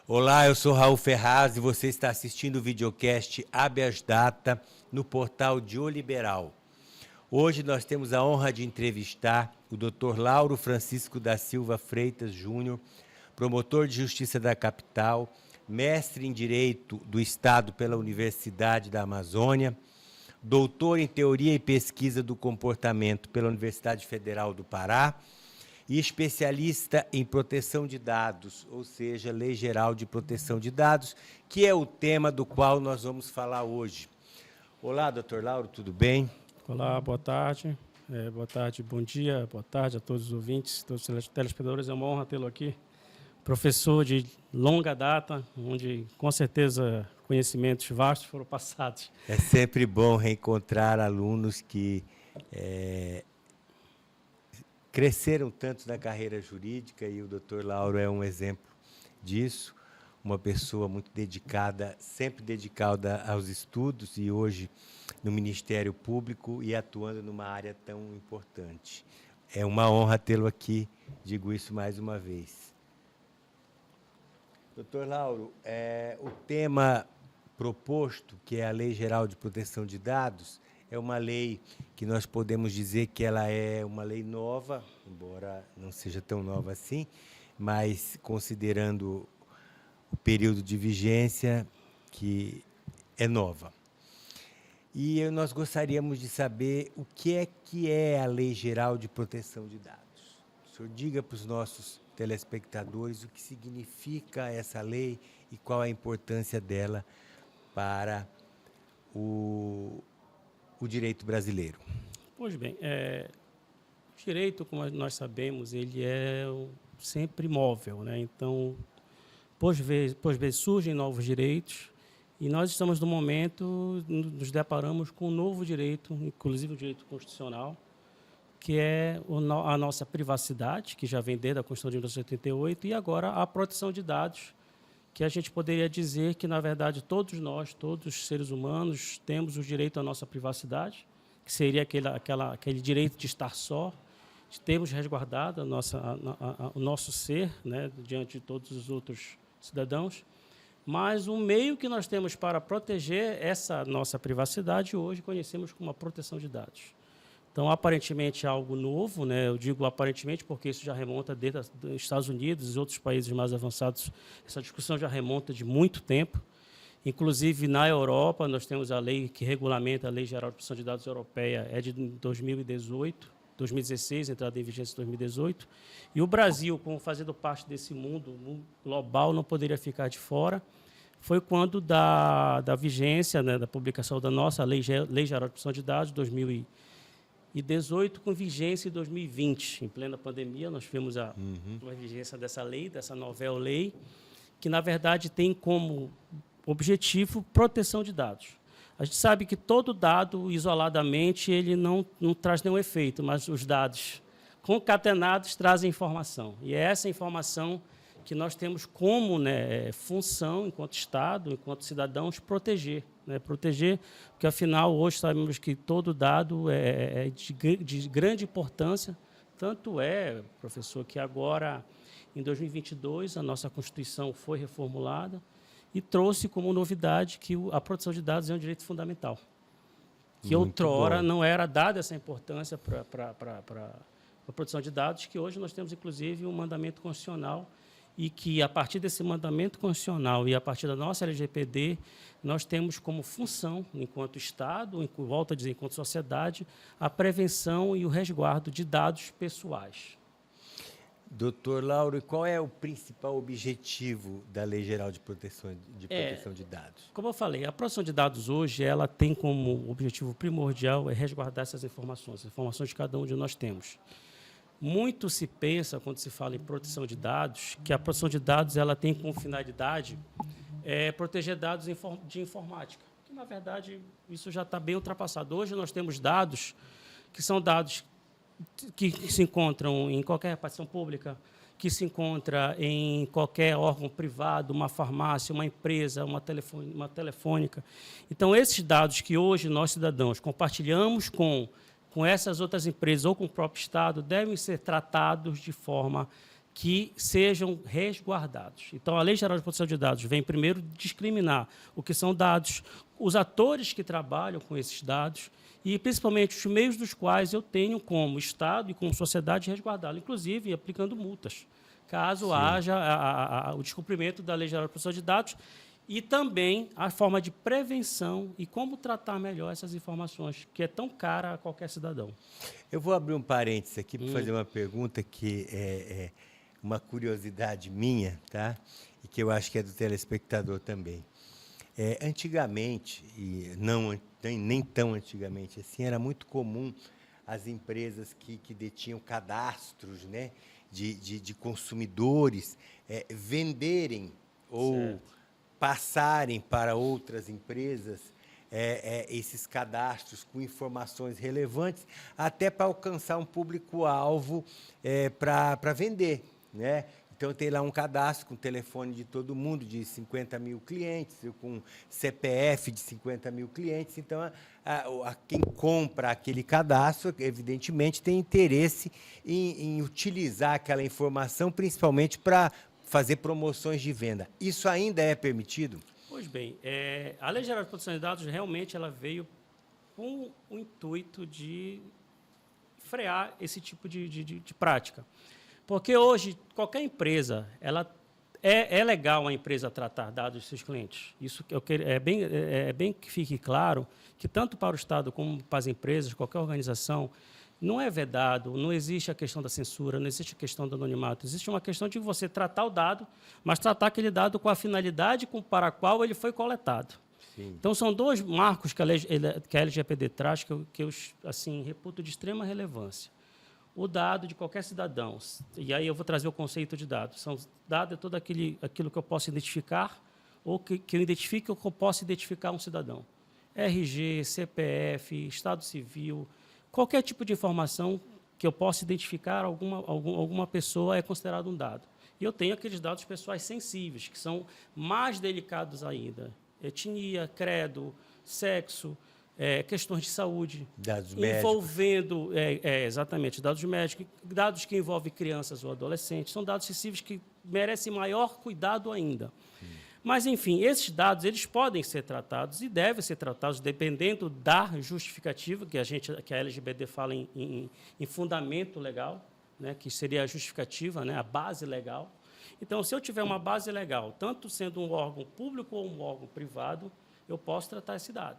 Olá, eu sou Raul Ferraz e você está assistindo o videocast Habeas Data no portal Dioliberal. Hoje nós temos a honra de entrevistar o Dr. Lauro Francisco da Silva Freitas Júnior, promotor de justiça da capital, mestre em Direito do Estado pela Universidade da Amazônia, doutor em Teoria e Pesquisa do Comportamento pela Universidade Federal do Pará e especialista em proteção de dados, ou seja, Lei Geral de Proteção de Dados, que é o tema do qual nós vamos falar hoje. Olá, doutor Lauro, tudo bem? Olá, boa tarde. Boa tarde, bom dia, boa tarde a todos os ouvintes, todos os telespectadores. É uma honra tê-lo aqui. Professor de longa data, onde com certeza conhecimentos vastos foram passados. É sempre bom reencontrar alunos que cresceram tanto na carreira jurídica e o doutor Lauro é um exemplo disso, uma pessoa muito dedicada, sempre dedicada aos estudos e hoje no Ministério Público e atuando numa área tão importante. É uma honra tê-lo aqui, digo isso mais uma vez. Doutor Lauro, o tema proposto, que é a Lei Geral de Proteção de Dados, é uma lei que nós podemos dizer que ela é uma lei nova, embora não seja tão nova assim, mas considerando o período de vigência, que é nova. E nós gostaríamos de saber o que é a Lei Geral de Proteção de Dados. O senhor diga para os nossos telespectadores o que significa essa lei e qual a importância dela para o direito brasileiro. Pois bem, o direito, como nós sabemos, ele é sempre móvel, né? Então, por vezes surgem novos direitos e nós estamos no momento, nos deparamos com um novo direito, inclusive o direito constitucional, que é a nossa privacidade, que já vem desde a Constituição de 1988, e agora a proteção de dados, que a gente poderia dizer que, na verdade, todos nós, todos os seres humanos, temos o direito à nossa privacidade, que seria aquele direito de estar só, de termos resguardado o nosso ser, né, diante de todos os outros cidadãos, mas o meio que nós temos para proteger essa nossa privacidade hoje conhecemos como a proteção de dados. Então, aparentemente, é algo novo, né? Eu digo aparentemente porque isso já remonta desde os Estados Unidos e outros países mais avançados. Essa discussão já remonta de muito tempo. Inclusive, na Europa, nós temos a lei que regulamenta a Lei Geral de Proteção de Dados Europeia, é de 2016, entrada em vigência em 2018. E o Brasil, como fazendo parte desse mundo global, não poderia ficar de fora. Foi quando da vigência, né, da publicação da nossa Lei Geral de Proteção de Dados, 2018, com vigência em 2020. Em plena pandemia, nós tivemos a vigência dessa lei, dessa novel lei, que, na verdade, tem como objetivo proteção de dados. A gente sabe que todo dado, isoladamente, ele não traz nenhum efeito, mas os dados concatenados trazem informação. E é essa informação que nós temos como, né, função, enquanto Estado, enquanto cidadãos, proteger. Proteger, porque, afinal, hoje sabemos que todo dado é de grande importância. Tanto é, professor, que agora, em 2022, a nossa Constituição foi reformulada e trouxe como novidade que a proteção de dados é um direito fundamental. Que outrora não era dada essa importância para a proteção de dados, que hoje nós temos, inclusive, um mandamento constitucional e que, a partir desse mandamento constitucional e a partir da nossa LGPD, nós temos como função, enquanto Estado, volto a dizer, enquanto sociedade, a prevenção e o resguardo de dados pessoais. Doutor Lauro, qual é o principal objetivo da Lei Geral de Proteção de Dados? Como eu falei, a proteção de dados hoje ela tem como objetivo primordial resguardar essas informações de cada um de nós temos. Muito se pensa, quando se fala em proteção de dados, que a proteção de dados ela tem como finalidade proteger dados de informática, que, na verdade, isso já está bem ultrapassado. Hoje nós temos dados que são dados que se encontram em qualquer repartição pública, que se encontra em qualquer órgão privado, uma farmácia, uma empresa, uma telefônica. Então, esses dados que hoje nós, cidadãos, compartilhamos com essas outras empresas ou com o próprio Estado, devem ser tratados de forma que sejam resguardados. Então, a Lei Geral de Proteção de Dados vem primeiro discriminar o que são dados, os atores que trabalham com esses dados e, principalmente, os meios dos quais eu tenho como Estado e como sociedade resguardá-lo, inclusive aplicando multas, caso haja o descumprimento da Lei Geral de Proteção de Dados e também a forma de prevenção e como tratar melhor essas informações, que é tão cara a qualquer cidadão. Eu vou abrir um parênteses aqui para fazer uma pergunta que é uma curiosidade minha, tá? E que eu acho que é do telespectador também. Antigamente, e não nem tão antigamente assim, era muito comum as empresas que detinham cadastros, né, de consumidores venderem ou passarem para outras empresas esses cadastros com informações relevantes, até para alcançar um público-alvo para vender, né? Então, tem lá um cadastro com telefone de todo mundo, de 50 mil clientes, com CPF de 50 mil clientes. Então, quem compra aquele cadastro, evidentemente, tem interesse em utilizar aquela informação, principalmente para fazer promoções de venda. Isso ainda é permitido? Pois bem, a Lei Geral de Proteção de Dados, realmente, ela veio com o intuito de frear esse tipo de prática. Porque hoje, qualquer empresa, é legal a empresa tratar dados dos seus clientes. Isso é bem que fique claro que, tanto para o Estado como para as empresas, qualquer organização, não é vedado, não existe a questão da censura, não existe a questão do anonimato. Existe uma questão de você tratar o dado, mas tratar aquele dado com a finalidade para a qual ele foi coletado. Sim. Então, são dois marcos que a LGPD traz que eu assim, reputo de extrema relevância. O dado de qualquer cidadão, e aí eu vou trazer o conceito de dado. Dado é todo aquilo que eu posso identificar, ou que eu identifique ou que eu possa identificar um cidadão. RG, CPF, Estado Civil, qualquer tipo de informação que eu possa identificar alguma pessoa é considerado um dado. E eu tenho aqueles dados pessoais sensíveis, que são mais delicados ainda. Etnia, credo, sexo, questões de saúde, dados envolvendo exatamente dados médicos, dados que envolvem crianças ou adolescentes, são dados sensíveis que merecem maior cuidado ainda. Mas, enfim, esses dados eles podem ser tratados e devem ser tratados dependendo da justificativa que a LGPD fala em fundamento legal, né, que seria a justificativa, né, a base legal. Então, se eu tiver uma base legal, tanto sendo um órgão público ou um órgão privado, eu posso tratar esse dado.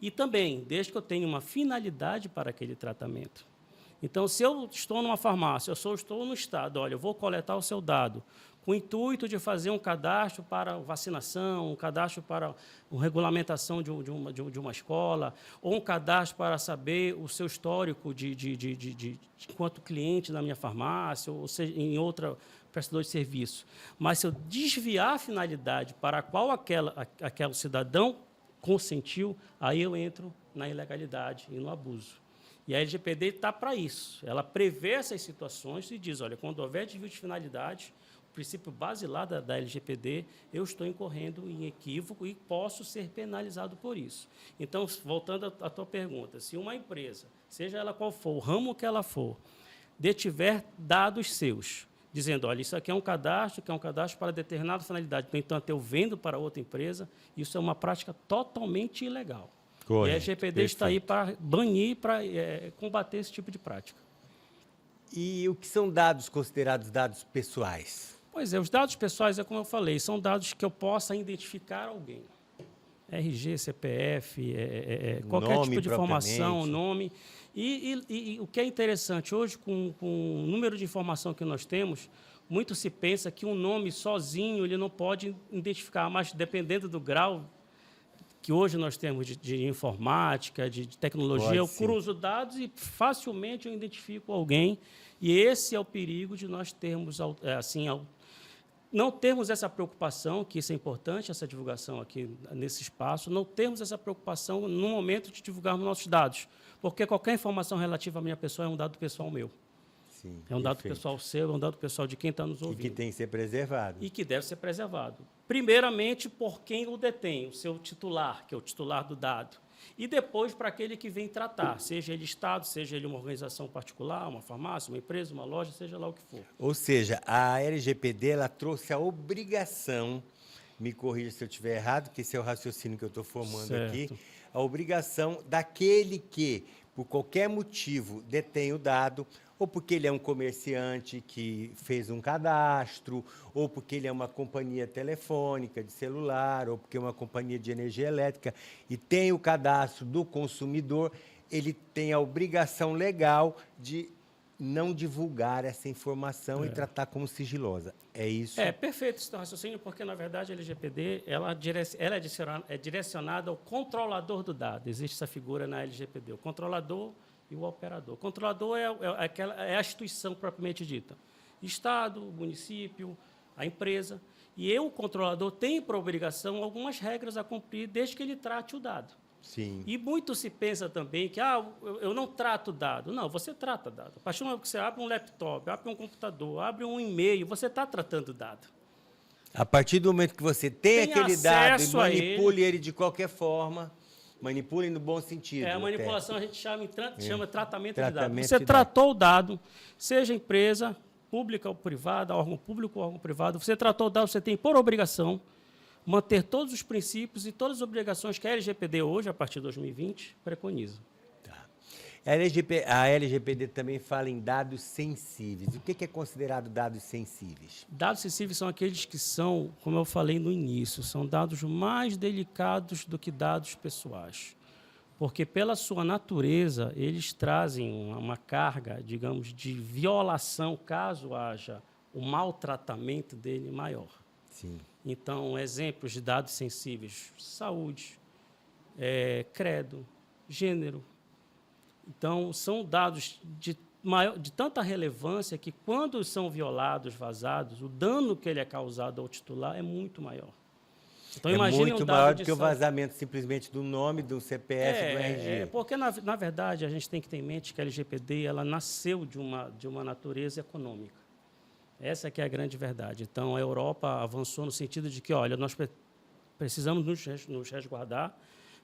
E também, desde que eu tenha uma finalidade para aquele tratamento. Então, se eu estou numa farmácia, estou no Estado, olha, eu vou coletar o seu dado com o intuito de fazer um cadastro para vacinação, um cadastro para uma regulamentação de uma escola, ou um cadastro para saber o seu histórico enquanto cliente na minha farmácia, ou seja, em outra prestador de serviço. Mas, se eu desviar a finalidade para a qual aquele cidadão consentiu, aí eu entro na ilegalidade e no abuso. E a LGPD está para isso. Ela prevê essas situações e diz, olha, quando houver desvio de finalidade, o princípio basilar da LGPD, eu estou incorrendo em equívoco e posso ser penalizado por isso. Então, voltando à tua pergunta, se uma empresa, seja ela qual for, o ramo que ela for, detiver dados seus, dizendo, olha, isso aqui é um cadastro, que é um cadastro para determinada finalidade, no entanto, eu vendo para outra empresa, isso é uma prática totalmente ilegal. Correto, e a LGPD está aí para banir, para combater esse tipo de prática. E o que são dados considerados dados pessoais? Pois é, os dados pessoais, como eu falei, são dados que eu possa identificar alguém. RG, CPF, qualquer tipo de informação, nome. E o que é interessante, hoje, com o número de informação que nós temos, muito se pensa que um nome sozinho ele não pode identificar, mas dependendo do grau que hoje nós temos de informática, de tecnologia, eu cruzo dados e facilmente eu identifico alguém. E esse é o perigo de nós termos, assim, não termos essa preocupação, que isso é importante, essa divulgação aqui nesse espaço, não termos essa preocupação no momento de divulgarmos nossos dados, porque qualquer informação relativa à minha pessoa é um dado pessoal meu. Sim, é um dado pessoal seu, é um dado pessoal de quem está nos ouvindo. E que tem que ser preservado. E que deve ser preservado. Primeiramente, por quem o detém, o seu titular, que é o titular do dado. e depois para aquele que vem tratar, seja ele Estado, seja ele uma organização particular, uma farmácia, uma empresa, uma loja, seja lá o que for. Ou seja, a LGPD ela trouxe a obrigação, me corrija se eu estiver errado, que esse é o raciocínio que eu estou formando aqui, a obrigação daquele que, por qualquer motivo, detém o dado, ou porque ele é um comerciante que fez um cadastro, ou porque ele é uma companhia telefônica de celular, ou porque é uma companhia de energia elétrica e tem o cadastro do consumidor, ele tem a obrigação legal de não divulgar essa informação e tratar como sigilosa. É isso? É perfeito esse raciocínio, porque, na verdade, a LGPD ela é direcionada ao controlador do dado. Existe essa figura na LGPD, o controlador e o operador. O controlador é a instituição propriamente dita. Estado, município, a empresa. E o controlador tem por obrigação algumas regras a cumprir desde que ele trate o dado. Sim. E muito se pensa também que eu não trato dado. Não, você trata dado. A partir do momento que você abre um laptop, abre um computador, abre um e-mail, você está tratando dado. A partir do momento que você tem aquele dado e acesso a manipule ele de qualquer forma, manipule no bom sentido. A manipulação a gente chama tratamento de Tratamento dados. Você de tratou o dado, seja empresa pública ou privada, órgão público ou órgão privado, você tratou o dado, você tem por obrigação manter todos os princípios e todas as obrigações que a LGPD hoje, a partir de 2020, preconiza. Tá. A LGPD também fala em dados sensíveis. O que é considerado dados sensíveis? Dados sensíveis são aqueles que são, como eu falei no início, são dados mais delicados do que dados pessoais. Porque, pela sua natureza, eles trazem uma carga, digamos, de violação, caso haja o maltratamento dele maior. Sim. Então, exemplos de dados sensíveis: saúde, credo, gênero. Então, são dados de tanta relevância que, quando são violados, vazados, o dano que ele é causado ao titular é muito maior. Então, imagine muito maior do que o vazamento simplesmente do nome, do CPF, do RG. Porque, na verdade, a gente tem que ter em mente que a LGPD ela nasceu de uma natureza econômica. Essa que é a grande verdade. Então, a Europa avançou no sentido de que, olha, nós precisamos nos resguardar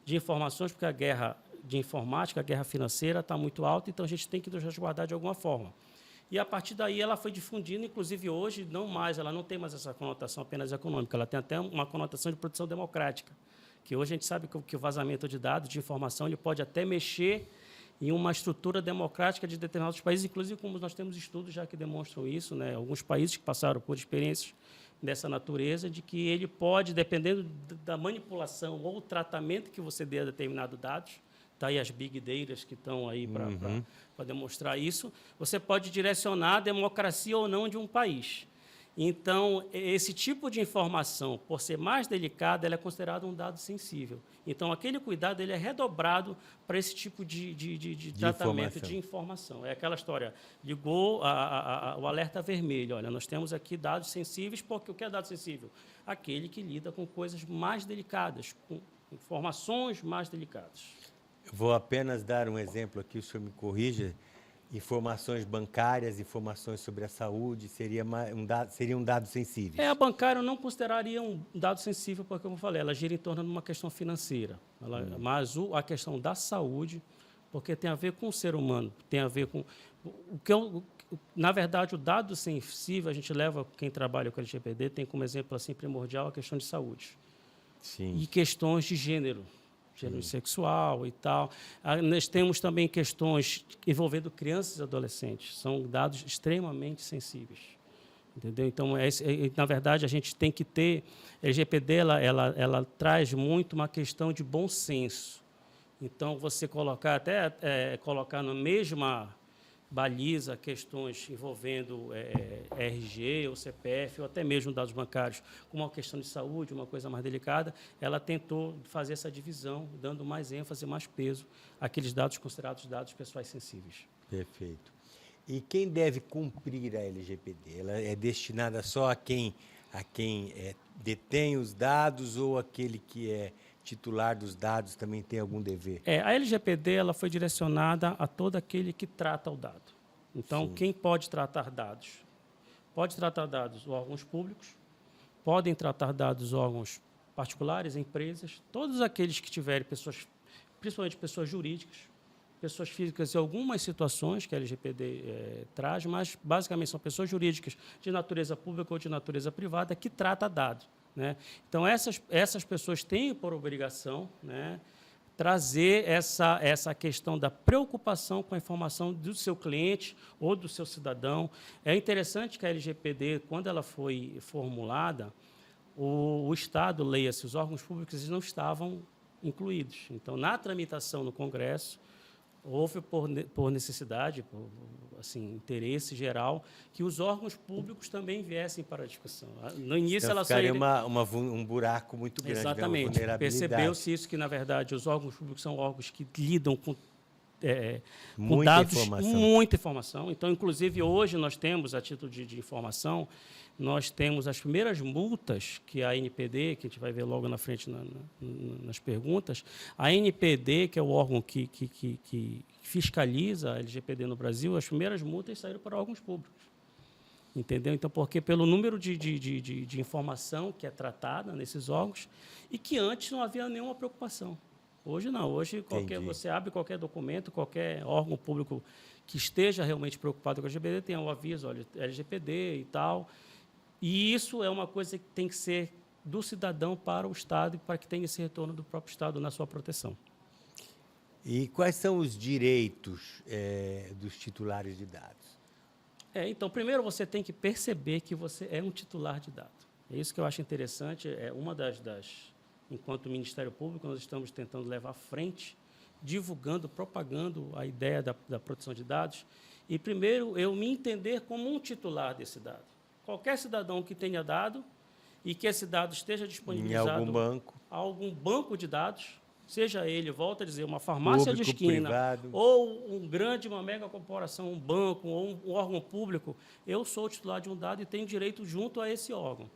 de informações, porque a guerra de informática, a guerra financeira está muito alta, então a gente tem que nos resguardar de alguma forma. E, a partir daí, ela foi difundindo, inclusive hoje, ela não tem mais essa conotação apenas econômica, ela tem até uma conotação de proteção democrática, que hoje a gente sabe que o vazamento de dados, de informação, ele pode até mexer em uma estrutura democrática de determinados países, inclusive como nós temos estudos já que demonstram isso, né? Alguns países que passaram por experiências dessa natureza, de que ele pode, dependendo da manipulação ou tratamento que você dê a determinados dados, está aí as big data que estão aí para demonstrar isso, você pode direcionar a democracia ou não de um país. Então, esse tipo de informação, por ser mais delicada, ela é considerada um dado sensível. Então, aquele cuidado ele é redobrado para esse tipo de tratamento de informação. É aquela história, ligou o alerta vermelho. Olha, nós temos aqui dados sensíveis, porque o que é dado sensível? Aquele que lida com coisas mais delicadas, com informações mais delicadas. Eu vou apenas dar um exemplo aqui, o senhor me corrija. Informações bancárias, informações sobre a saúde, seriam dados sensíveis? A bancária eu não consideraria um dado sensível, porque, como eu falei, ela gira em torno de uma questão financeira. Mas a questão da saúde, porque tem a ver com o ser humano, tem a ver com... na verdade, o dado sensível, a gente leva, quem trabalha com a LGPD, tem como exemplo assim, primordial a questão de saúde. Sim. E questões de gênero sexual e tal. Nós temos também questões envolvendo crianças e adolescentes. São dados extremamente sensíveis. Entendeu? Então, na verdade, a gente tem que ter... A LGPD ela traz muito uma questão de bom senso. Então, você colocar na mesma baliza questões envolvendo RG ou CPF, ou até mesmo dados bancários, como uma questão de saúde, uma coisa mais delicada, ela tentou fazer essa divisão, dando mais ênfase, mais peso àqueles dados considerados dados pessoais sensíveis. Perfeito. E quem deve cumprir a LGPD? Ela é destinada só a quem detém os dados, ou aquele que é titular dos dados também tem algum dever? A LGPD ela foi direcionada a todo aquele que trata o dado. Então, sim, quem pode tratar dados? Pode tratar dados órgãos públicos, podem tratar dados órgãos particulares, empresas, todos aqueles que tiverem pessoas principalmente pessoas jurídicas, pessoas físicas em algumas situações que a LGPD traz, mas basicamente são pessoas jurídicas de natureza pública ou de natureza privada que tratam dados, né? Então, essas pessoas têm por obrigação, né, trazer essa questão da preocupação com a informação do seu cliente ou do seu cidadão. É interessante que a LGPD, quando ela foi formulada, o Estado, leia-se, os órgãos públicos, eles não estavam incluídos. Então, na tramitação no Congresso, houve, por necessidade, por assim, interesse geral, que os órgãos públicos também viessem para a discussão. No início, Então, ela ficaria só um buraco muito grande. Exatamente. Percebeu-se isso, que, na verdade, os órgãos públicos são órgãos que lidam com dados, muita informação. Então, inclusive, hoje nós temos, a título de informação, nós temos as primeiras multas que a ANPD, que a gente vai ver logo na frente nas perguntas, a ANPD, que é o órgão que fiscaliza a LGPD no Brasil, as primeiras multas saíram para órgãos públicos. Entendeu? Então, porque pelo número de informação que é tratada nesses órgãos e que antes não havia nenhuma preocupação. Hoje não. Hoje você abre qualquer documento, qualquer órgão público que esteja realmente preocupado com a LGPD tem um aviso, olha, LGPD e tal. E isso é uma coisa que tem que ser do cidadão para o Estado e para que tenha esse retorno do próprio Estado na sua proteção. E quais são os direitos dos titulares de dados? Então, primeiro você tem que perceber que você é um titular de dados. É isso que eu acho interessante. É uma enquanto Ministério Público, nós estamos tentando levar à frente, divulgando, propagando a ideia da proteção de dados. E, primeiro, eu me entender como um titular desse dado. Qualquer cidadão que tenha dado e que esse dado esteja disponibilizado a algum banco de dados, seja ele, volto a dizer, uma farmácia de esquina, privado, ou uma mega corporação, um banco, ou um órgão público, eu sou titular de um dado e tenho direito junto a esse órgão.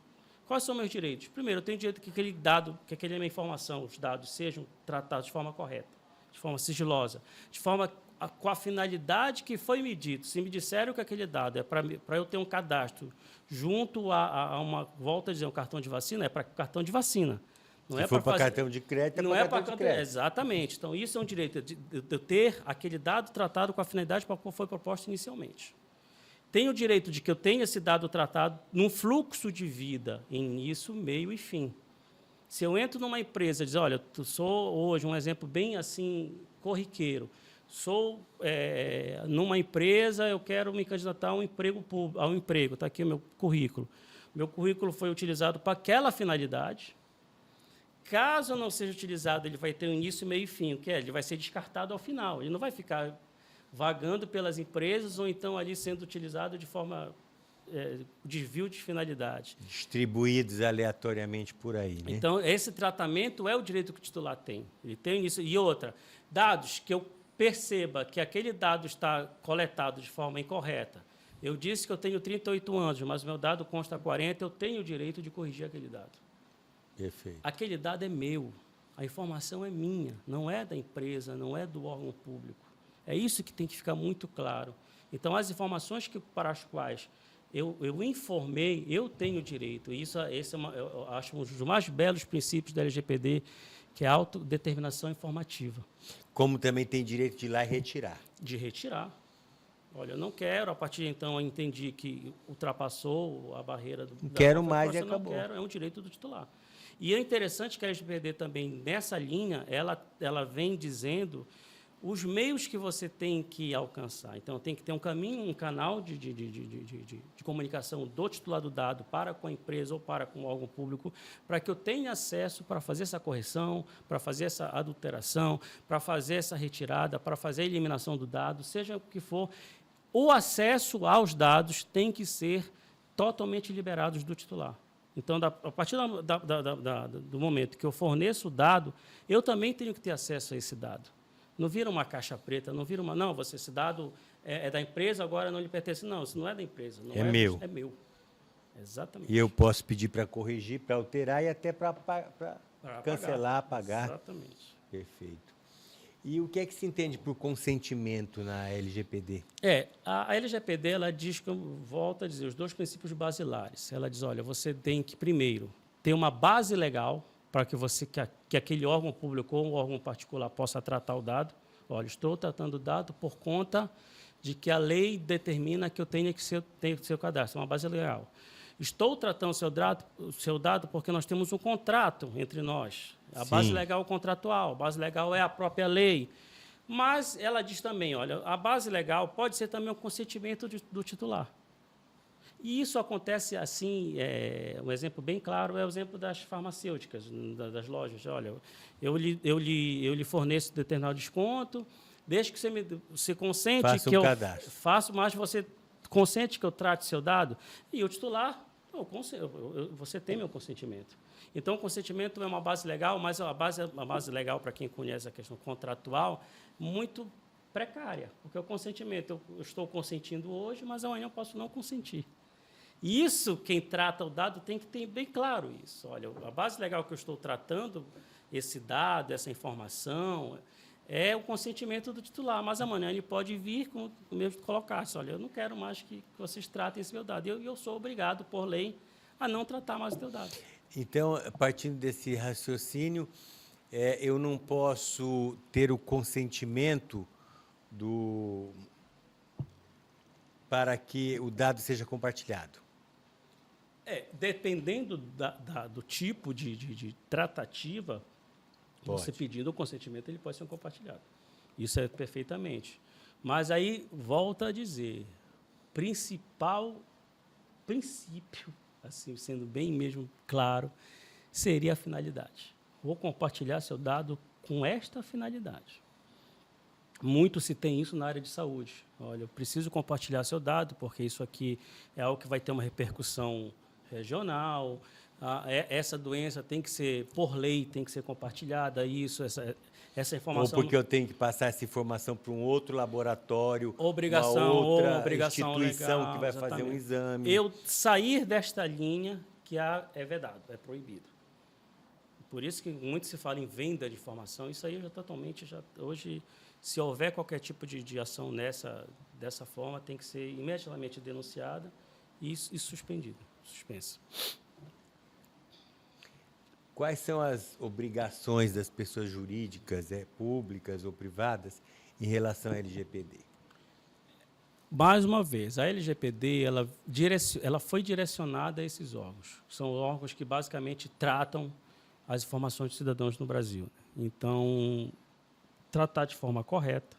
Quais são meus direitos? Primeiro, eu tenho direito que aquele dado, que aquela minha informação, os dados sejam tratados de forma correta, de forma sigilosa, de forma com a finalidade que foi me dito. Se me disseram que aquele dado é para eu ter um cadastro junto a uma, volto a dizer, um cartão de vacina, é para cartão de vacina. Não Se for para cartão de crédito, não é para cartão de crédito. Exatamente. Então, isso é um direito de eu ter aquele dado tratado com a finalidade para a qual foi proposto inicialmente. Tenho o direito de que eu tenha esse dado tratado num fluxo de vida, início, meio e fim. Se eu entro numa empresa e dizer, olha, eu sou hoje um exemplo bem assim corriqueiro, sou numa empresa, eu quero me candidatar a um emprego, está aqui o meu currículo. Meu currículo foi utilizado para aquela finalidade. Caso não seja utilizado, ele vai ter um início, meio e fim. O que é? Ele vai ser descartado ao final. Ele não vai ficar vagando pelas empresas ou então ali sendo utilizado de forma desvio de finalidade. Distribuídos aleatoriamente por aí, né? Então, esse tratamento é o direito que o titular tem. Ele tem isso. E outra, dados que eu perceba que aquele dado está coletado de forma incorreta. Eu disse que eu tenho 38 anos, mas o meu dado consta 40, eu tenho o direito de corrigir aquele dado. Perfeito. Aquele dado é meu, a informação é minha, não é da empresa, não é do órgão público. É isso que tem que ficar muito claro. Então, as informações para as quais eu informei, eu tenho direito. Esse eu acho um dos mais belos princípios da LGPD, que é a autodeterminação informativa. Como também tem direito de ir lá e retirar. De retirar. Olha, eu não quero, a partir de então eu entendi que ultrapassou a barreira do... Não quero mais e acabou. Não quero, é um direito do titular. E é interessante que a LGPD também, nessa linha, ela vem dizendo os meios que você tem que alcançar. Então, tem que ter um caminho, um canal de comunicação do titular do dado para com a empresa ou para com o órgão público, para que eu tenha acesso para fazer essa correção, para fazer essa adulteração, para fazer essa retirada, para fazer a eliminação do dado, seja o que for. O acesso aos dados tem que ser totalmente liberado do titular. Então, a partir do momento que eu forneço o dado, eu também tenho que ter acesso a esse dado. Não vira uma caixa preta, não vira uma... Não, esse dado é da empresa, agora não lhe pertence. Não, isso não é da empresa. Não meu. É meu. Exatamente. E eu posso pedir para corrigir, para alterar e até para cancelar, apagar. Exatamente. Perfeito. E o que é que se entende por consentimento na LGPD? A LGPD, ela diz, que volta a dizer, os dois princípios basilares. Ela diz, olha, você tem que, primeiro, ter uma base legal para que aquele órgão público ou um órgão particular possa tratar o dado. Olha, estou tratando o dado por conta de que a lei determina que eu tenho que ser o cadastro, uma base legal. Estou tratando o seu dado porque nós temos um contrato entre nós. A base legal contratual, a base legal é a própria lei. Mas ela diz também, olha, a base legal pode ser também o consentimento do titular. E isso acontece assim, um exemplo bem claro é o exemplo das farmacêuticas, das lojas. Olha, eu lhe forneço determinado desconto, desde que você consente faça que um eu cadastro. faço, mas você consente que eu trate seu dado, e o titular, você tem meu consentimento. Então, o consentimento é uma base legal, mas uma base legal, para quem conhece a questão contratual, muito precária, porque o consentimento, eu estou consentindo hoje, mas amanhã eu posso não consentir. E isso, quem trata o dado tem que ter bem claro isso. Olha, a base legal que eu estou tratando, esse dado, essa informação, é o consentimento do titular, mas amanhã ele pode vir com o mesmo colocar-se, olha, eu não quero mais que vocês tratem esse meu dado. E eu sou obrigado, por lei, a não tratar mais o teu dado. Então, partindo desse raciocínio, eu não posso ter o consentimento para que o dado seja compartilhado. Dependendo do tipo de tratativa, você pedindo o consentimento, ele pode ser compartilhado. Isso é perfeitamente. Mas aí, volta a dizer, principal princípio, assim, sendo bem mesmo claro, seria a finalidade. Vou compartilhar seu dado com esta finalidade. Muito se tem isso na área de saúde. Olha, eu preciso compartilhar seu dado, porque isso aqui é algo que vai ter uma repercussão regional, essa doença tem que ser, por lei, tem que ser compartilhada, essa informação... Ou porque eu tenho que passar essa informação para um outro laboratório, obrigação, uma outra obrigação instituição legal, que vai exatamente. fazer um exame. Eu sair desta linha que é vedado, é proibido. Por isso que muito se fala em venda de informação, isso aí já totalmente... Hoje, se houver qualquer tipo de ação dessa forma, tem que ser imediatamente denunciada e suspendida, suspensa. Quais são as obrigações das pessoas jurídicas, públicas ou privadas, em relação à LGPD? Mais uma vez, a LGPD ela foi direcionada a esses órgãos. São órgãos que, basicamente, tratam as informações dos cidadãos no Brasil. Então, tratar de forma correta,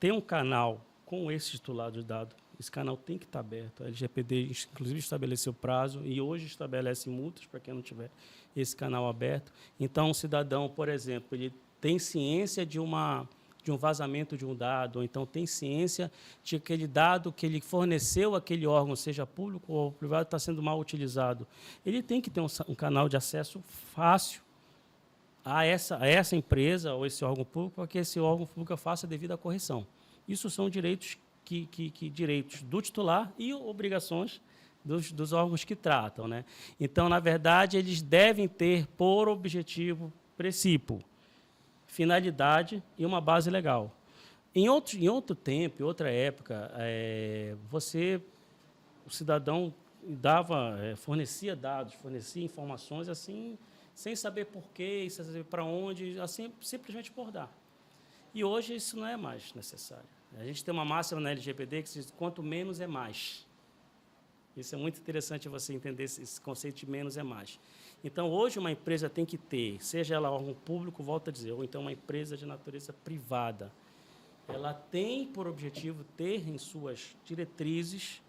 ter um canal com esse titular de dado, esse canal tem que estar aberto. A LGPD, inclusive, estabeleceu prazo e hoje estabelece multas para quem não tiver esse canal aberto. Então, o cidadão, por exemplo, ele tem ciência de um vazamento de um dado, ou então tem ciência de aquele dado que ele forneceu àquele órgão, seja público ou privado, está sendo mal utilizado. Ele tem que ter um canal de acesso fácil a essa empresa ou esse órgão público, para que esse órgão público faça a devida correção. Isso são direitos direitos do titular e obrigações dos órgãos que tratam, né? Então, na verdade, eles devem ter por objetivo, princípio, finalidade e uma base legal. Em outro tempo, em outra época, o cidadão fornecia dados, fornecia informações assim, sem saber porquê, sem saber para onde, assim, simplesmente por dar. E hoje isso não é mais necessário. A gente tem uma máxima na LGPD que diz quanto menos é mais. Isso é muito interessante você entender esse conceito de menos é mais. Então, hoje, uma empresa tem que ter, seja ela órgão público, volto a dizer, ou então uma empresa de natureza privada, ela tem por objetivo ter em suas diretrizes,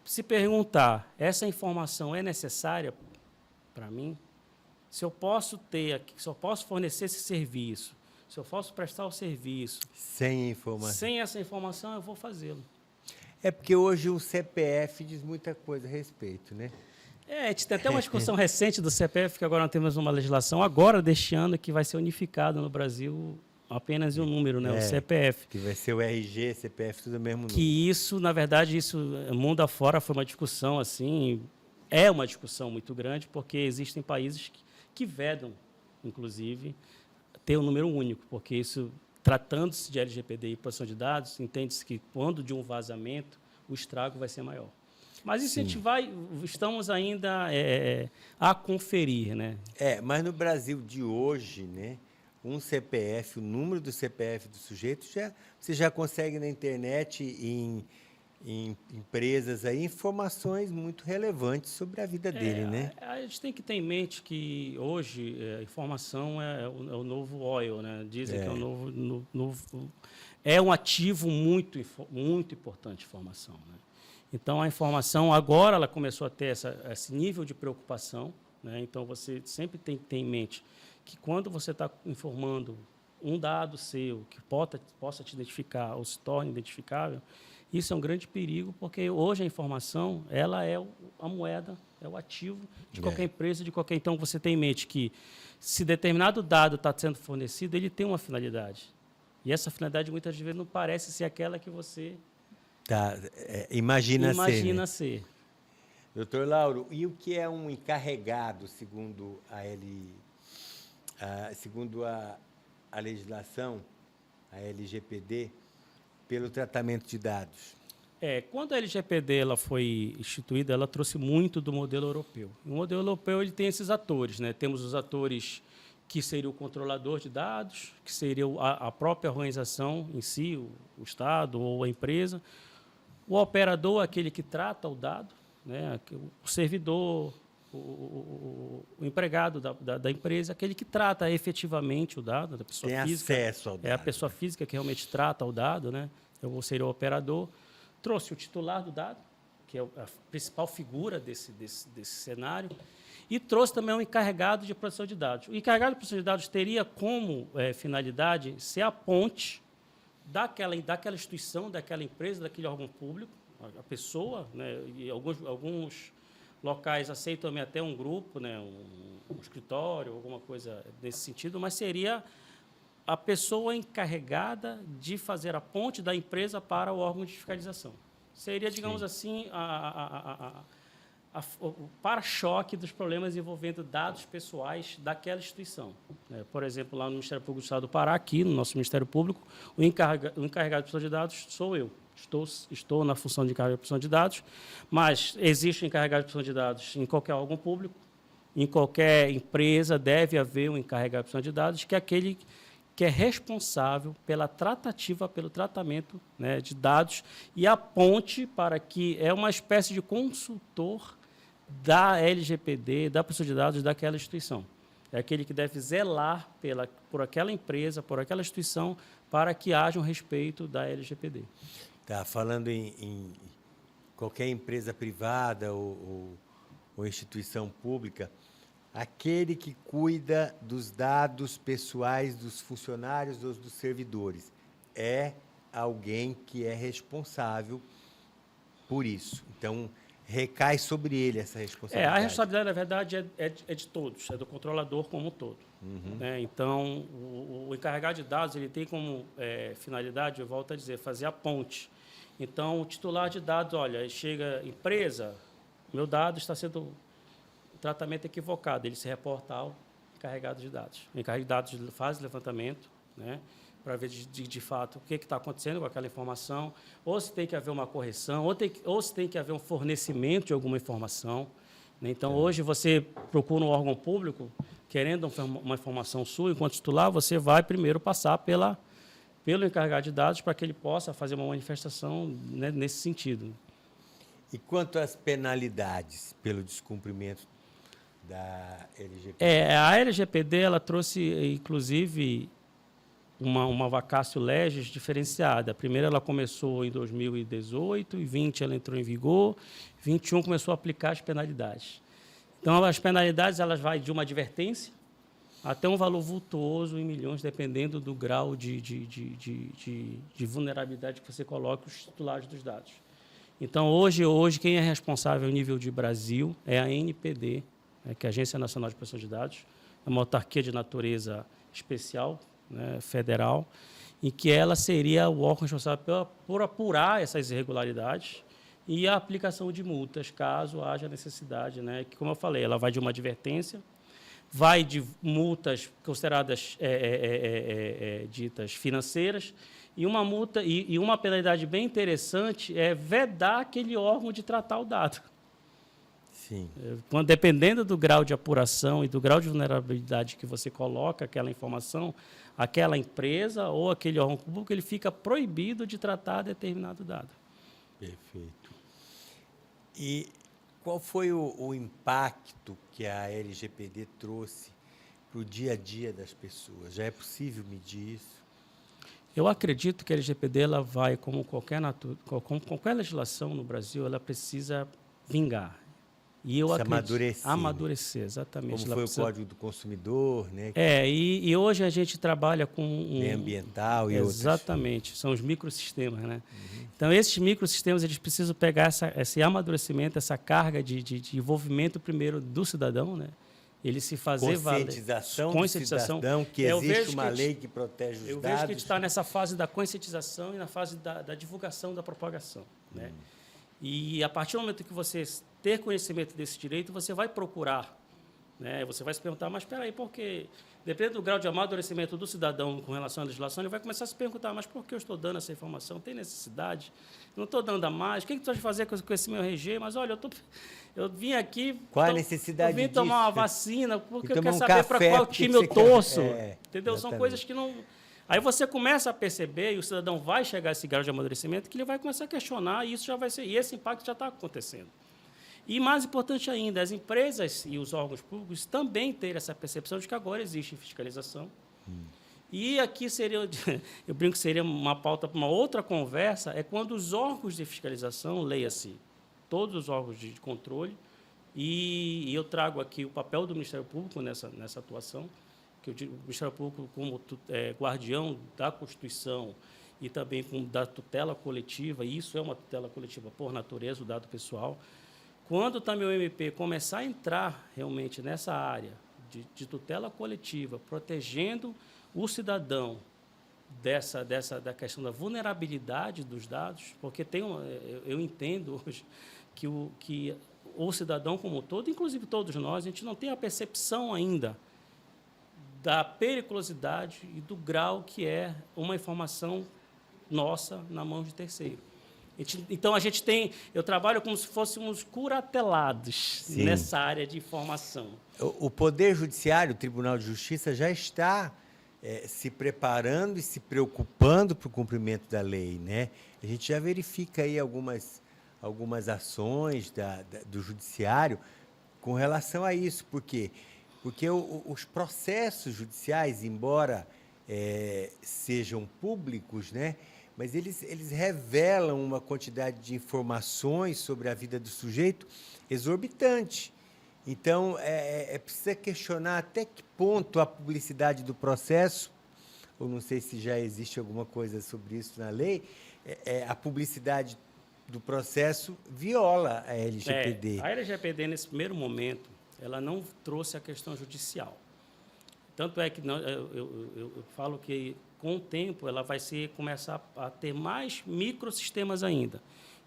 se perguntar, essa informação é necessária para mim? Se eu posso fornecer esse serviço, se eu posso prestar o serviço... Sem informação. Sem essa informação, eu vou fazê-lo. É porque hoje o CPF diz muita coisa a respeito, né? A gente tem até uma discussão recente do CPF, que agora nós temos uma legislação, agora deste ano, que vai ser unificado no Brasil apenas um número, né? O CPF. Que vai ser o RG, CPF, tudo o mesmo número. Que isso, na verdade, mundo afora foi uma discussão, assim, é uma discussão muito grande, porque existem países que vedam, inclusive, ter um número único, porque isso, tratando-se de LGPD e proteção de dados, entende-se que, quando de um vazamento, o estrago vai ser maior. Mas isso estamos ainda a conferir, né? Mas no Brasil de hoje, né, um CPF, o número do CPF do sujeito, você já consegue na internet, em empresas aí, informações muito relevantes sobre a vida dele, né? A gente tem que ter em mente que hoje a informação é o novo oil, né? Dizem que é o novo é um ativo muito importante, a informação, né? Então, a informação, agora, ela começou a ter esse nível de preocupação, né? Então, você sempre tem que ter em mente que, quando você está informando um dado seu que possa te identificar ou se torne identificável, isso é um grande perigo, porque hoje a informação, ela é a moeda, é o ativo de qualquer empresa, de qualquer... Então, você tem em mente que, se determinado dado está sendo fornecido, ele tem uma finalidade. E essa finalidade, muitas vezes, não parece ser aquela que você imagina ser. Doutor Lauro, e o que é um encarregado, segundo a legislação, a LGPD, pelo tratamento de dados? Quando a LGPD ela foi instituída, ela trouxe muito do modelo europeu. O modelo europeu ele tem esses atores, né? Temos os atores que seria o controlador de dados, que seria a própria organização em si, o Estado ou a empresa, o operador, aquele que trata o dado, né? O servidor, o empregado da empresa, aquele que trata efetivamente o dado, da pessoa física. Tem acesso ao dado. É a pessoa física que realmente trata o dado, né? Seria o operador. Trouxe o titular do dado, que é a principal figura desse cenário, e trouxe também um encarregado de proteção de dados. O encarregado de proteção de dados teria como finalidade ser a ponte daquela instituição, daquela empresa, daquele órgão público, a pessoa, né, e alguns locais aceitam também até um grupo, né, um escritório, alguma coisa nesse sentido, mas seria a pessoa encarregada de fazer a ponte da empresa para o órgão de fiscalização. Seria, digamos assim, o para-choque dos problemas envolvendo dados pessoais daquela instituição. Por exemplo, lá no Ministério Público do Estado do Pará, aqui no nosso Ministério Público, o encarregado de proteção de dados sou eu. Estou na função de encarregado de proteção de dados, mas existe um encarregado de proteção de dados em qualquer órgão público, em qualquer empresa deve haver um encarregado de proteção de dados, que é aquele que é responsável pela tratativa, pelo tratamento, né, de dados, e a ponte para que é uma espécie de consultor da LGPD, da proteção de dados daquela instituição. É aquele que deve zelar por aquela empresa, por aquela instituição, para que haja um respeito da LGPD. Falando em qualquer empresa privada ou instituição pública, aquele que cuida dos dados pessoais dos funcionários ou dos servidores é alguém que é responsável por isso. Então, recai sobre ele essa responsabilidade. A responsabilidade, na verdade, é de todos, é do controlador como um todo. Né? Então, o encarregado de dados ele tem como finalidade, eu volto a dizer, fazer a ponte. Então, o titular de dados, olha, chega empresa, meu dado está sendo tratamento equivocado, ele se reporta ao encarregado de dados. O encarregado de dados faz levantamento, né, para ver de fato o que está acontecendo com aquela informação, ou se tem que haver uma correção, ou se tem que haver um fornecimento de alguma informação. Né? Então, hoje, você procura um órgão público, querendo uma informação sua, enquanto titular, você vai primeiro passar pelo encarregado de dados para que ele possa fazer uma manifestação, né, nesse sentido. E quanto às penalidades pelo descumprimento da LGPD? A LGPD ela trouxe, inclusive, uma vacatio legis diferenciada. A primeira ela começou em 2018, em 2020 ela entrou em vigor, em 21 começou a aplicar as penalidades. Então, as penalidades elas vão de uma advertência até um valor vultuoso em milhões, dependendo do grau de vulnerabilidade que você coloca os titulares dos dados. Então, hoje quem é responsável a nível de Brasil é a ANPD, que é a Agência Nacional de Proteção de Dados, é uma autarquia de natureza especial, né, federal, em que ela seria o órgão responsável por apurar essas irregularidades e a aplicação de multas, caso haja necessidade, né, que, como eu falei, ela vai de uma advertência, vai de multas consideradas ditas financeiras E uma multa e uma penalidade bem interessante é vedar aquele órgão de tratar o dado. Sim. Dependendo do grau de apuração e do grau de vulnerabilidade que você coloca aquela informação, aquela empresa ou aquele órgão público, ele fica proibido de tratar determinado dado. Perfeito. E qual foi o impacto que a LGPD trouxe para o dia a dia das pessoas? Já é possível medir isso? Eu acredito que a LGPD ela vai, como qualquer legislação no Brasil, ela precisa vingar. E eu acredito, amadurecer, exatamente. Como foi o Código do Consumidor, né? E hoje a gente trabalha com Meio ambiental e outros. Exatamente, são os microsistemas, né? Então, esses microsistemas, eles precisam pegar esse amadurecimento, essa carga de envolvimento primeiro do cidadão, né? Ele se fazer conscientização do cidadão, que existe uma lei que protege os dados. Eu vejo que a gente está nessa fase da conscientização e na fase da divulgação, da propagação, né? E a partir do momento que você ter conhecimento desse direito, você vai procurar, né? Você vai se perguntar, mas espera aí, por quê? Dependendo do grau de amadurecimento do cidadão com relação à legislação, ele vai começar a se perguntar, mas por que eu estou dando essa informação? Tem necessidade? Não estou dando a mais? O que tu vai fazer com esse meu RG? Mas, olha, eu vim aqui... Qual a necessidade disso? Eu vim tomar uma vacina, porque eu quero saber para qual time eu torço. Entendeu? Exatamente. São coisas que não... Aí você começa a perceber, e o cidadão vai chegar a esse grau de amadurecimento, que ele vai começar a questionar, e isso já vai ser... E esse impacto já está acontecendo. E, mais importante ainda, as empresas e os órgãos públicos também terem essa percepção de que agora existe fiscalização. E aqui seria, eu brinco que seria uma pauta para uma outra conversa, é quando os órgãos de fiscalização, leia-se, todos os órgãos de controle, e eu trago aqui o papel do Ministério Público nessa atuação, que o Ministério Público, como guardião da Constituição e também da tutela coletiva, e isso é uma tutela coletiva por natureza, o dado pessoal. Quando também o MP começar a entrar realmente nessa área de tutela coletiva, protegendo o cidadão da questão da vulnerabilidade dos dados, porque eu entendo hoje que o cidadão como um todo, inclusive todos nós, a gente não tem a percepção ainda da periculosidade e do grau que é uma informação nossa na mão de terceiro. Então, eu trabalho como se fôssemos curatelados nessa área de informação. O Poder Judiciário, o Tribunal de Justiça, já está se preparando e se preocupando para o cumprimento da lei, né? A gente já verifica aí algumas ações do Judiciário com relação a isso. Por quê? Porque os processos judiciais, embora sejam públicos, né? Mas eles revelam uma quantidade de informações sobre a vida do sujeito exorbitante. Então, precisa questionar até que ponto a publicidade do processo, ou não sei se já existe alguma coisa sobre isso na lei, a publicidade do processo viola a LGPD. A LGPD, nesse primeiro momento, ela não trouxe a questão judicial. Tanto é que eu falo que, com o tempo, ela vai começar a ter mais microsistemas ainda.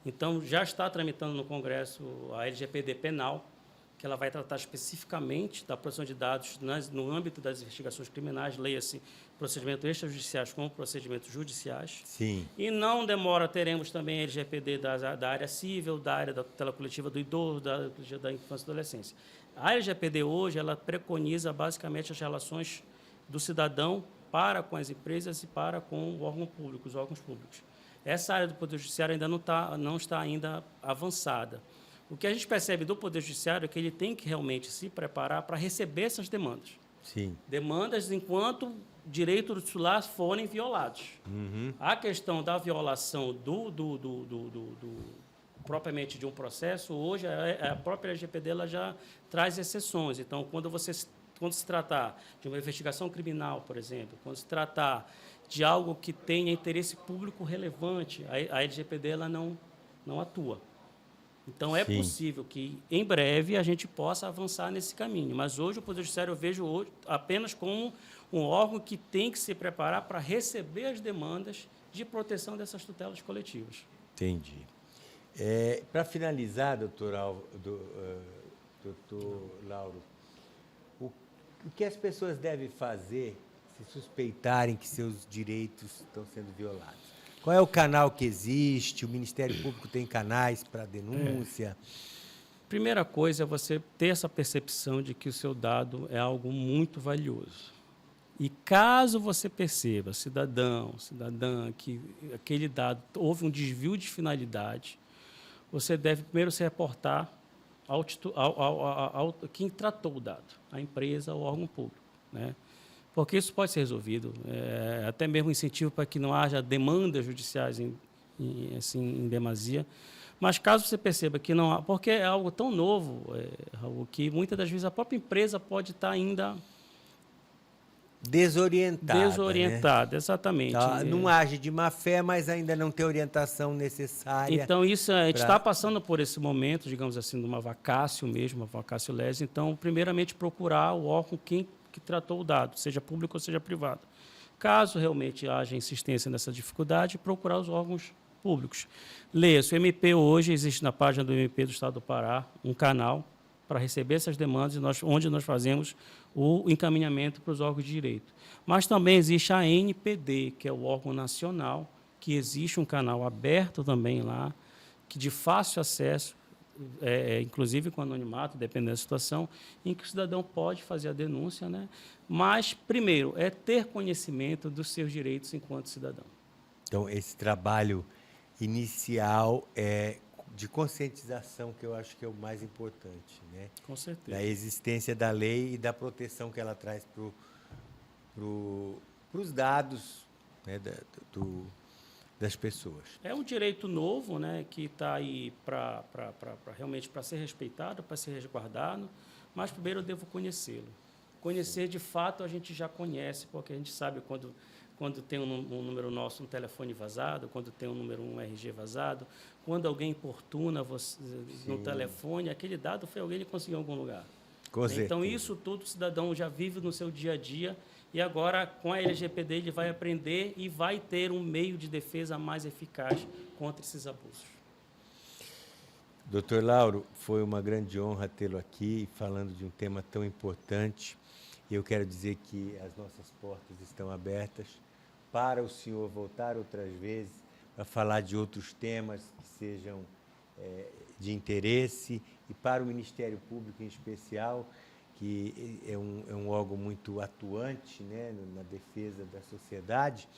Então, já está tramitando no Congresso a LGPD penal, que ela vai tratar especificamente da proteção de dados no âmbito das investigações criminais, leia-se procedimentos extrajudiciais como procedimentos judiciais. Sim. E não demora, teremos também a LGPD da área civil, da área da tutela coletiva do idoso, da infância e adolescência. A LGPD hoje, ela preconiza basicamente as relações do cidadão para com as empresas e para com o órgão público, os órgãos públicos. Essa área do Poder Judiciário ainda não está ainda avançada. O que a gente percebe do Poder Judiciário é que ele tem que realmente se preparar para receber essas demandas. Sim. Demandas enquanto direitos titulares forem violados. A questão da violação propriamente de um processo, hoje a própria LGPD ela já traz exceções. Então, quando se tratar de uma investigação criminal, por exemplo, quando se tratar de algo que tenha interesse público relevante, a LGPD ela não atua. Então, é possível que, em breve, a gente possa avançar nesse caminho. Mas, hoje, o Poder Judiciário eu vejo hoje apenas como um órgão que tem que se preparar para receber as demandas de proteção dessas tutelas coletivas. Entendi. Para finalizar, doutor Lauro, o que as pessoas devem fazer se suspeitarem que seus direitos estão sendo violados? Qual é o canal que existe? O Ministério Público tem canais para denúncia? Primeira coisa é você ter essa percepção de que o seu dado é algo muito valioso. E caso você perceba, cidadão, cidadã, que aquele dado houve um desvio de finalidade, você deve primeiro se reportar ao quem tratou o dado, a empresa ou órgão público, né? Porque isso pode ser resolvido, até mesmo incentivo para que não haja demandas judiciais em demasia. Mas caso você perceba que não há, porque é algo tão novo, Raul, que muitas das vezes a própria empresa pode estar ainda desorientada, né? Exatamente. Tá, não age de má fé, mas ainda não tem orientação necessária. Então, isso a gente está passando por esse momento, digamos assim, de uma vacácio mesmo, uma vacácio lese. Então, primeiramente, procurar o órgão que tratou o dado, seja público ou seja privado. Caso realmente haja insistência nessa dificuldade, procurar os órgãos públicos. Leia-se, o MP hoje, existe na página do MP do Estado do Pará um canal para receber essas demandas, onde nós fazemos o encaminhamento para os órgãos de direito. Mas também existe a NPD, que é o órgão nacional, que existe um canal aberto também lá, que de fácil acesso, inclusive com anonimato, dependendo da situação, em que o cidadão pode fazer a denúncia, né? Mas, primeiro, é ter conhecimento dos seus direitos enquanto cidadão. Então, esse trabalho inicial de conscientização, que eu acho que é o mais importante, né? Com certeza. Da existência da lei e da proteção que ela traz para os dados, né, das pessoas. É um direito novo, né, que está aí realmente para ser respeitado, para ser resguardado, mas primeiro eu devo conhecê-lo. Conhecer, de fato, a gente já conhece, porque a gente sabe quando tem um número nosso, um telefone vazado, quando tem um RG vazado, quando alguém importuna você no telefone, aquele dado foi alguém que conseguiu em algum lugar. Com certeza. Então, isso tudo o cidadão já vive no seu dia a dia e agora, com a LGPD, ele vai aprender e vai ter um meio de defesa mais eficaz contra esses abusos. Doutor Lauro, foi uma grande honra tê-lo aqui, falando de um tema tão importante. Eu quero dizer que as nossas portas estão abertas para o senhor voltar outras vezes para falar de outros temas que sejam de interesse, e para o Ministério Público em especial, que é um órgão muito atuante, né, na defesa da sociedade.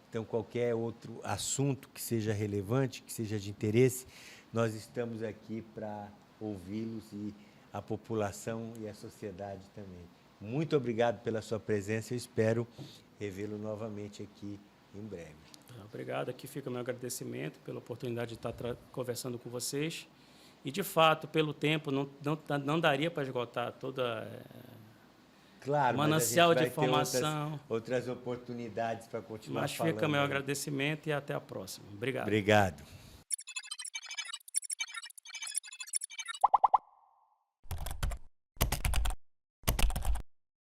Então, qualquer outro assunto que seja relevante, que seja de interesse, nós estamos aqui para ouvi-los, e a população e a sociedade também. Muito obrigado pela sua presença, eu espero revê-lo novamente aqui em breve. Obrigado, aqui fica o meu agradecimento pela oportunidade de estar conversando com vocês. E, de fato, pelo tempo, não daria para esgotar toda claro, manancial de informação. Outras oportunidades para continuar falando. Mas fica meu agradecimento e até a próxima. Obrigado. Obrigado.